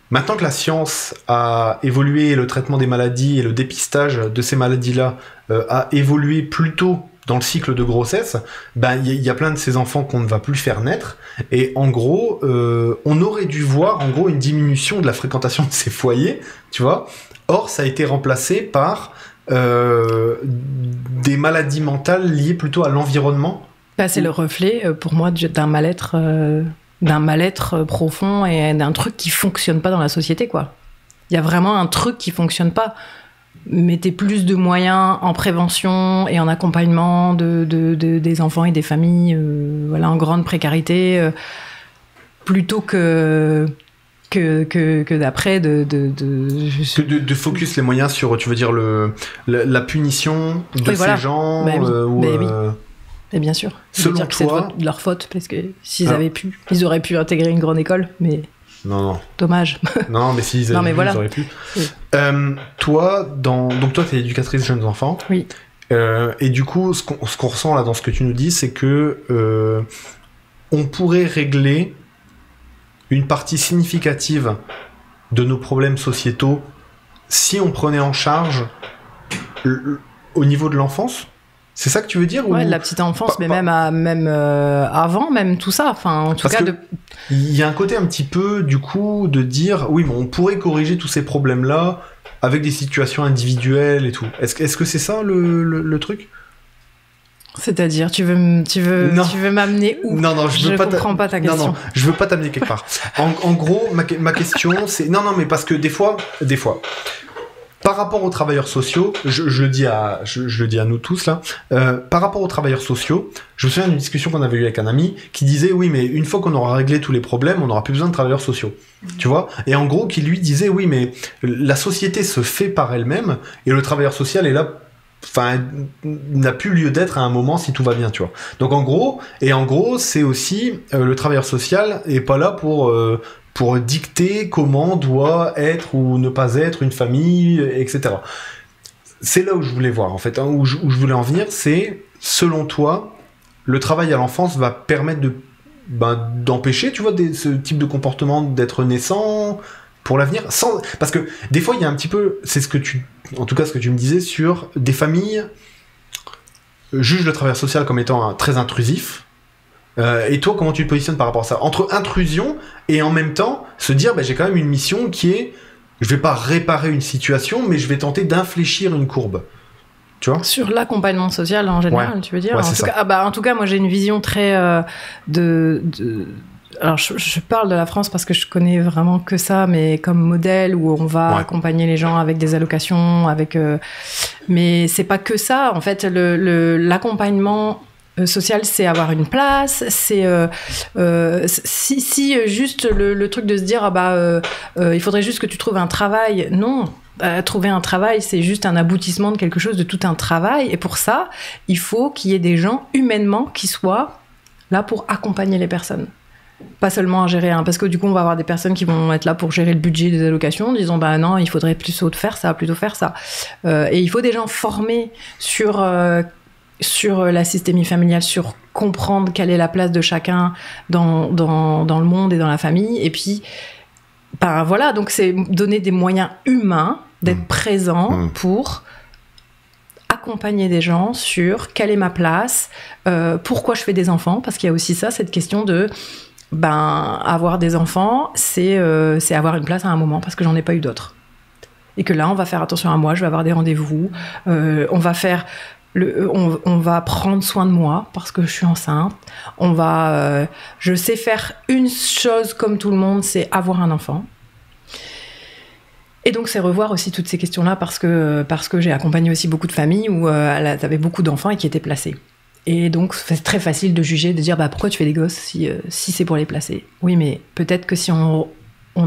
maintenant que la science a évolué, le traitement des maladies et le dépistage de ces maladies-là a évolué plus tôt dans le cycle de grossesse, y a plein de ces enfants qu'on ne va plus faire naître, et en gros, on aurait dû voir en gros une diminution de la fréquentation de ces foyers, tu vois. Or, ça a été remplacé par des maladies mentales liées plutôt à l'environnement. C'est le reflet, pour moi, d'un mal-être profond et d'un truc qui fonctionne pas dans la société, quoi. Il y a vraiment un truc qui fonctionne pas. Mettez plus de moyens en prévention et en accompagnement des enfants et des familles en grande précarité, plutôt que d'après de focus les moyens sur, tu veux dire, la punition de ces gens, et bien sûr, selon dire que c'est de leur faute, parce que s'ils ils auraient pu intégrer une grande école, mais non. Dommage. Non, mais s'ils avaient ils auraient pu. Oui. Toi, t'es éducatrice jeunes enfants. Oui. Et du coup, ce qu'on ressent là dans ce que tu nous dis, c'est que on pourrait régler une partie significative de nos problèmes sociétaux si on prenait en charge au niveau de l'enfance. C'est ça que tu veux dire, ouais, la petite enfance, mais même avant, même tout ça. Enfin, en tout cas, il y a un côté un petit peu, du coup, de dire, oui, mais on pourrait corriger tous ces problèmes-là avec des situations individuelles et tout. Est-ce que c'est ça le truc ? C'est-à-dire, tu veux m'amener où ? Non, je comprends pas ta question. Non, je veux pas t'amener quelque part. En gros, ma question, c'est... Non, mais parce que des fois... Par rapport aux travailleurs sociaux, je le dis à nous tous là, par rapport aux travailleurs sociaux, je me souviens d'une discussion qu'on avait eue avec un ami qui disait oui, mais une fois qu'on aura réglé tous les problèmes, on n'aura plus besoin de travailleurs sociaux, tu vois. Et en gros, qui lui disait oui, mais la société se fait par elle-même et le travailleur social est là, enfin, n'a plus lieu d'être à un moment si tout va bien, tu vois. Donc en gros, c'est aussi le travailleur social est pas là pour dicter comment doit être ou ne pas être une famille, etc. C'est là où je voulais voir, en fait, où je voulais en venir, c'est, selon toi, le travail à l'enfance va permettre d'empêcher, tu vois, ce type de comportement d'être naissant pour l'avenir, parce que des fois, il y a un petit peu, c'est ce que tu me disais sur des familles jugent le travail social comme étant très intrusif. Et toi, comment tu te positionnes par rapport à ça ? Entre intrusion et en même temps se dire j'ai quand même une mission qui est, je vais pas réparer une situation, mais je vais tenter d'infléchir une courbe. Tu vois ? Sur l'accompagnement social en général, ouais. Tu veux dire ? Ouais, en tout cas, moi j'ai une vision très alors je parle de la France parce que je connais vraiment que ça, mais comme modèle où on va accompagner les gens avec des allocations, mais c'est pas que ça. En fait, l'accompagnement social, c'est avoir une place, c'est si juste le truc de se dire il faudrait juste que tu trouves un travail. Non, trouver un travail, c'est juste un aboutissement de quelque chose, de tout un travail, et pour ça il faut qu'il y ait des gens humainement qui soient là pour accompagner les personnes. Pas seulement à gérer, parce que du coup, on va avoir des personnes qui vont être là pour gérer le budget des allocations, en disant, bah non, il faudrait plutôt faire ça. Et il faut des gens formés sur la systémie familiale, sur comprendre quelle est la place de chacun dans le monde et dans la famille. Et puis, ben voilà, donc c'est donner des moyens humains d'être présent pour accompagner des gens sur quelle est ma place, pourquoi je fais des enfants, parce qu'il y a aussi ça, cette question de avoir des enfants, c'est avoir une place à un moment, parce que j'en ai pas eu d'autres. Et que là, on va faire attention à moi, je vais avoir des rendez-vous, on va prendre soin de moi parce que je suis enceinte. Je sais faire une chose comme tout le monde, c'est avoir un enfant. Et donc, c'est revoir aussi toutes ces questions-là parce que j'ai accompagné aussi beaucoup de familles où t'avais beaucoup d'enfants et qui étaient placés. Et donc, c'est très facile de juger, de dire pourquoi tu fais des gosses si c'est pour les placer. Oui, mais peut-être que si on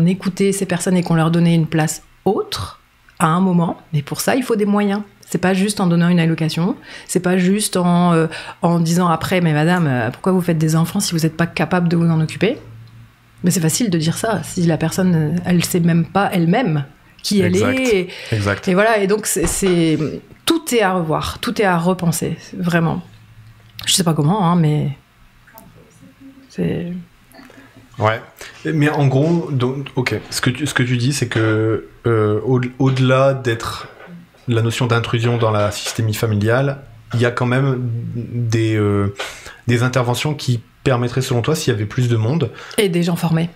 écoutait ces personnes et qu'on leur donnait une place autre à un moment, mais pour ça, il faut des moyens. C'est pas juste en donnant une allocation, c'est pas juste en disant après, mais madame, pourquoi vous faites des enfants si vous n'êtes pas capable de vous en occuper ? Mais c'est facile de dire ça, si la personne, elle sait même pas elle-même qui elle est. Exact. Et voilà, et donc tout est à revoir, tout est à repenser, vraiment. Je sais pas comment, mais c'est... Ouais, mais en gros, donc, ok, ce que tu dis, c'est que au-delà d'être la notion d'intrusion dans la systémie familiale, il y a quand même des interventions qui permettraient, selon toi, s'il y avait plus de monde. Et des gens formés.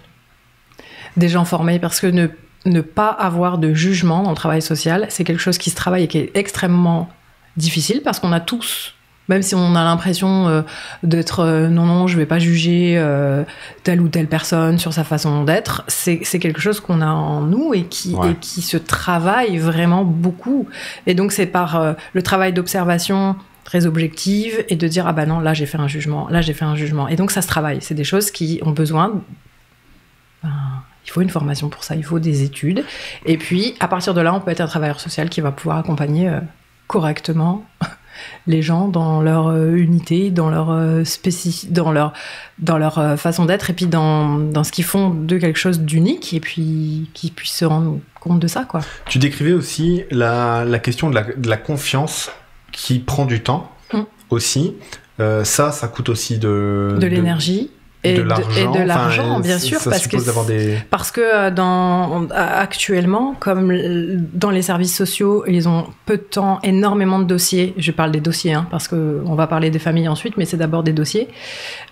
Des gens formés, parce que ne pas avoir de jugement dans le travail social, c'est quelque chose qui se travaille et qui est extrêmement difficile, parce qu'on a tous... Même si on a l'impression d'être non, je vais pas juger telle ou telle personne sur sa façon d'être, c'est quelque chose qu'on a en nous et qui se travaille vraiment beaucoup. Et donc c'est par le travail d'observation très objective et de dire ah bah non, là j'ai fait un jugement, là j'ai fait un jugement. Et donc ça se travaille. C'est des choses qui ont besoin. Il faut une formation pour ça, il faut des études. Et puis à partir de là, on peut être un travailleur social qui va pouvoir accompagner correctement les gens dans leur unité, dans leur dans leur façon d'être, et puis dans ce qu'ils font de quelque chose d'unique, et puis qu'ils puissent se rendre compte de ça, quoi. Tu décrivais aussi la question de la confiance qui prend du temps aussi. Ça coûte aussi de l'énergie. Et de l'argent, bien sûr, parce que actuellement, comme dans les services sociaux, ils ont peu de temps, énormément de dossiers. Je parle des dossiers, parce qu'on va parler des familles ensuite, mais c'est d'abord des dossiers.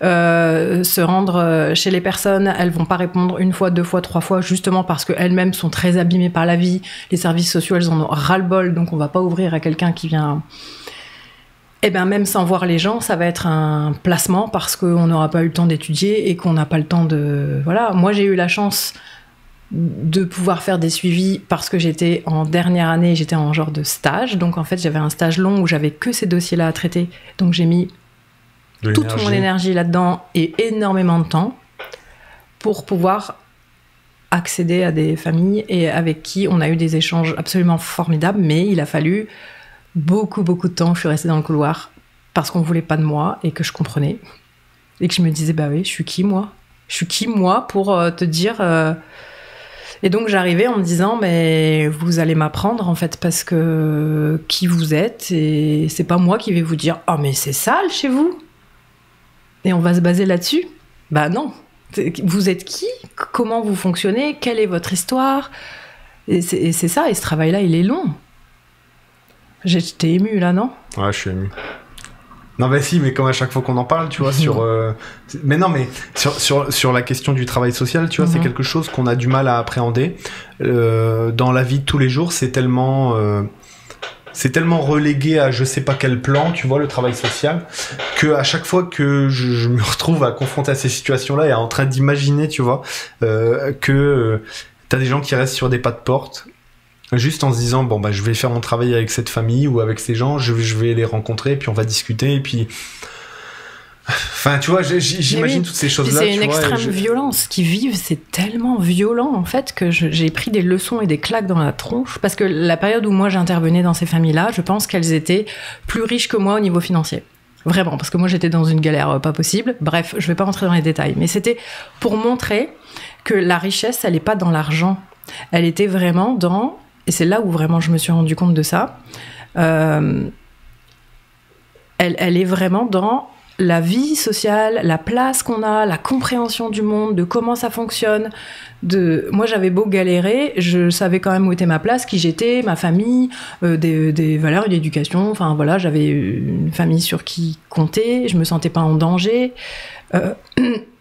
Se rendre chez les personnes, elles vont pas répondre une fois, deux fois, trois fois, justement parce qu'elles-mêmes sont très abîmées par la vie. Les services sociaux, elles en ont ras-le-bol, donc on va pas ouvrir à quelqu'un qui vient... Eh bien, même sans voir les gens, ça va être un placement parce qu'on n'aura pas eu le temps d'étudier et qu'on n'a pas le temps de... Voilà, moi j'ai eu la chance de pouvoir faire des suivis parce que j'étais en dernière année, j'étais en genre de stage. Donc en fait, j'avais un stage long où j'avais que ces dossiers-là à traiter. Donc j'ai mis toute mon énergie là-dedans et énormément de temps pour pouvoir accéder à des familles et avec qui on a eu des échanges absolument formidables, mais il a fallu... beaucoup de temps, je suis restée dans le couloir parce qu'on voulait pas de moi et que je comprenais et que je me disais bah oui, je suis qui moi pour te dire et donc j'arrivais en me disant mais vous allez m'apprendre en fait parce que qui vous êtes et c'est pas moi qui vais vous dire oh mais c'est sale chez vous et on va se baser là-dessus. Bah non, vous êtes qui, comment vous fonctionnez, quelle est votre histoire et c'est ça, et ce travail-là il est long. J'étais émue là, non ? Ouais, je suis émue. Non, bah si, mais comme à chaque fois qu'on en parle, tu vois, mais non, mais sur la question du travail social, tu vois, c'est quelque chose qu'on a du mal à appréhender. Dans la vie de tous les jours, c'est tellement relégué à je sais pas quel plan, tu vois, le travail social, que à chaque fois que je me retrouve à confronter à ces situations-là et en train d'imaginer, tu vois, que t'as des gens qui restent sur des pas de porte, juste en se disant bon bah je vais faire mon travail avec cette famille ou avec ces gens, je vais les rencontrer, puis on va discuter, et puis enfin tu vois, j'imagine toutes ces choses là. C'est une extrême violence qu'ils vivent, c'est tellement violent en fait que j'ai pris des leçons et des claques dans la tronche, parce que la période où moi j'intervenais dans ces familles là, je pense qu'elles étaient plus riches que moi au niveau financier. Vraiment, parce que moi j'étais dans une galère pas possible. Bref, je vais pas rentrer dans les détails, mais c'était pour montrer que la richesse, elle est pas dans l'argent. Elle était vraiment dans, et c'est là où vraiment je me suis rendu compte de ça, elle est vraiment dans la vie sociale, la place qu'on a, la compréhension du monde, de comment ça fonctionne. Moi, j'avais beau galérer, je savais quand même où était ma place, qui j'étais, ma famille, des valeurs, une éducation. Enfin, voilà, j'avais une famille sur qui compter, je me sentais pas en danger.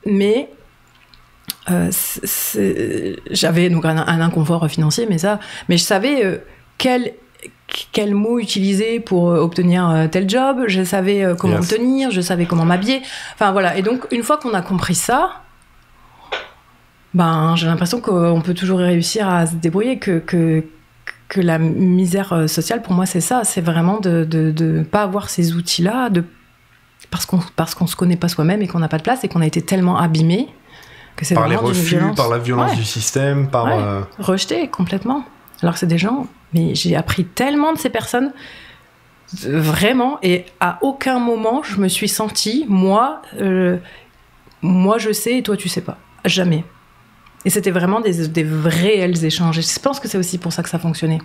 Mais j'avais donc un inconfort financier, mais je savais quel mot utiliser pour obtenir tel job, je savais comment le tenir, je savais comment m'habiller. Enfin voilà, et donc une fois qu'on a compris ça, j'ai l'impression qu'on peut toujours réussir à se débrouiller, que la misère sociale, pour moi, c'est ça, c'est vraiment de pas avoir ces outils-là, parce qu'on se connaît pas soi-même et qu'on n'a pas de place et qu'on a été tellement abîmé que c'est par les vraiment refus, par la violence du système, rejeté complètement. Alors que c'est des gens, mais j'ai appris tellement de ces personnes, vraiment, et à aucun moment je me suis sentie, moi je sais et toi tu sais pas, jamais. Et c'était vraiment des réels échanges. Et je pense que c'est aussi pour ça que ça fonctionnait.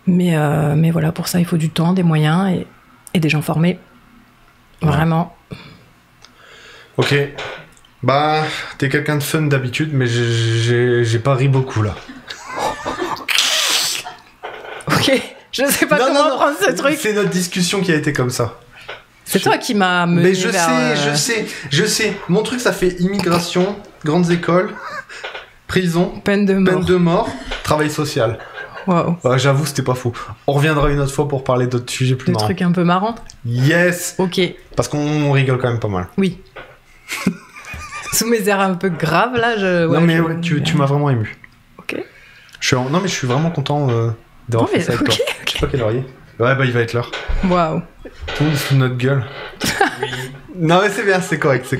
Mais voilà, pour ça il faut du temps, des moyens et des gens formés, vraiment. Ok. T'es quelqu'un de fun d'habitude, mais j'ai pas ri beaucoup là. Ok, je sais pas comment prendre ce truc. C'est notre discussion qui a été comme ça. C'est toi qui m'as mené mais je sais. Mon truc, ça fait immigration, grandes écoles, prison, peine de mort, travail social. Waouh. J'avoue, c'était pas faux. On reviendra une autre fois pour parler d'autres sujets plus marrants. Des trucs un peu marrants. Yes. Ok. Parce qu'on rigole quand même pas mal. Oui. Sous mes airs un peu graves, là, tu m'as vraiment ému. Ok. Non, mais je suis vraiment content d'avoir fait ça avec toi. Je sais pas quelle heure il est. Ouais, il va être l'heure. Waouh. Tout sous notre gueule. Oui. Non, mais c'est bien, c'est correct.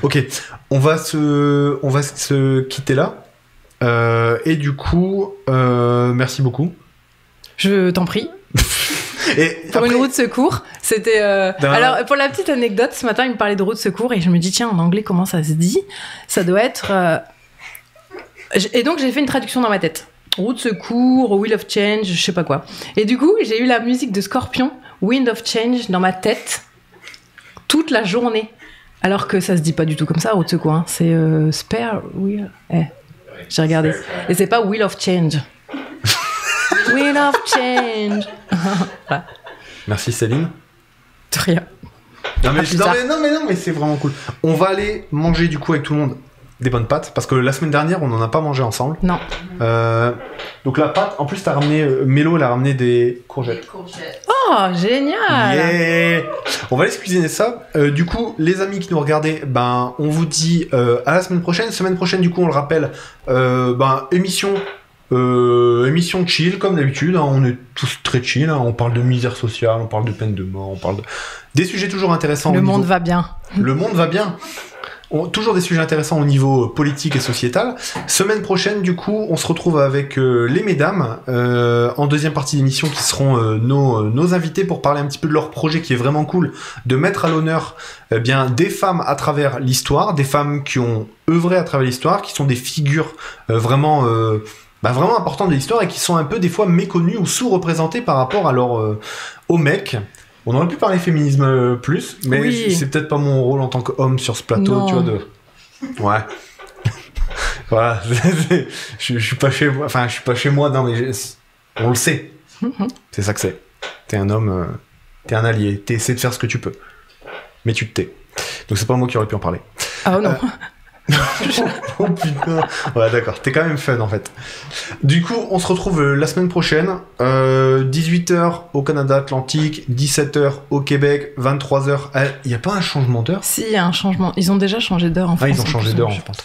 Ok, on va se quitter là. Et du coup, merci beaucoup. Je t'en prie. Pour une roue de secours, c'était... Alors, pour la petite anecdote, ce matin, il me parlait de roue de secours et je me dis, tiens, en anglais, comment ça se dit ? Ça doit être... Et donc, j'ai fait une traduction dans ma tête. Roue de secours, Wheel of Change, je sais pas quoi. Et du coup, j'ai eu la musique de Scorpion, Wind of Change, dans ma tête toute la journée. Alors que ça se dit pas du tout comme ça, roue de secours. Hein. C'est Spare Wheel... j'ai regardé. Et c'est pas Wheel of Change. Wheel of Change. Voilà. Merci Céline. De rien. Non mais c'est vraiment cool. On va aller manger du coup avec tout le monde des bonnes pâtes parce que la semaine dernière on n'en a pas mangé ensemble. Non. Donc la pâte, en plus t'as ramené Mélo, elle a ramené des courgettes. Oh génial. Yeah. On va aller se cuisiner ça. Du coup les amis qui nous regardaient, on vous dit à la semaine prochaine. Semaine prochaine du coup on le rappelle, émission chill comme d'habitude, hein, on est tous très chill, hein, on parle de misère sociale, on parle de peine de mort, on parle des sujets toujours intéressants. Le monde va bien. Le monde va bien. Toujours des sujets intéressants au niveau politique et sociétal. Semaine prochaine, du coup, on se retrouve avec les mesdames en deuxième partie d'émission qui seront nos invités pour parler un petit peu de leur projet qui est vraiment cool, de mettre à l'honneur des femmes à travers l'histoire, des femmes qui ont œuvré à travers l'histoire, qui sont des figures vraiment importantes de l'histoire et qui sont un peu des fois méconnues ou sous-représentées par rapport à aux mecs. On aurait pu parler féminisme plus, mais oui. C'est peut-être pas mon rôle en tant qu'homme sur ce plateau, non. Tu vois, Ouais. Voilà. Je suis pas chez moi. Enfin, je suis pas chez moi, non, mais on le sait. Mm-hmm. C'est ça que c'est. T'es un homme, t'es un allié. T'essaies de faire ce que tu peux. Mais tu te tais. Donc c'est pas moi qui aurais pu en parler. Ah non. Oh putain. Ouais, d'accord. T'es quand même fun en fait. Du coup, on se retrouve la semaine prochaine. 18h au Canada Atlantique, 17h au Québec, 23h. Il y a pas un changement d'heure ? Si, il y a un changement. Ils ont déjà changé d'heure en France. Ils ont changé d'heure, je pense.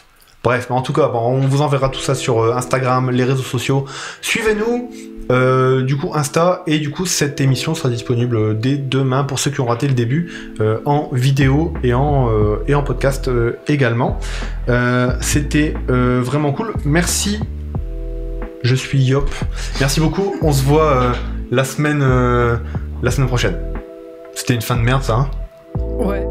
Bref, mais en tout cas, on vous enverra tout ça sur Instagram, les réseaux sociaux. Suivez-nous. Du coup Insta, et du coup cette émission sera disponible dès demain pour ceux qui ont raté le début, en vidéo et en podcast également. C'était vraiment cool. Merci. Je suis Yop. Merci beaucoup. On se voit la semaine prochaine. C'était C'était une fin de merde, ça, hein? Ouais.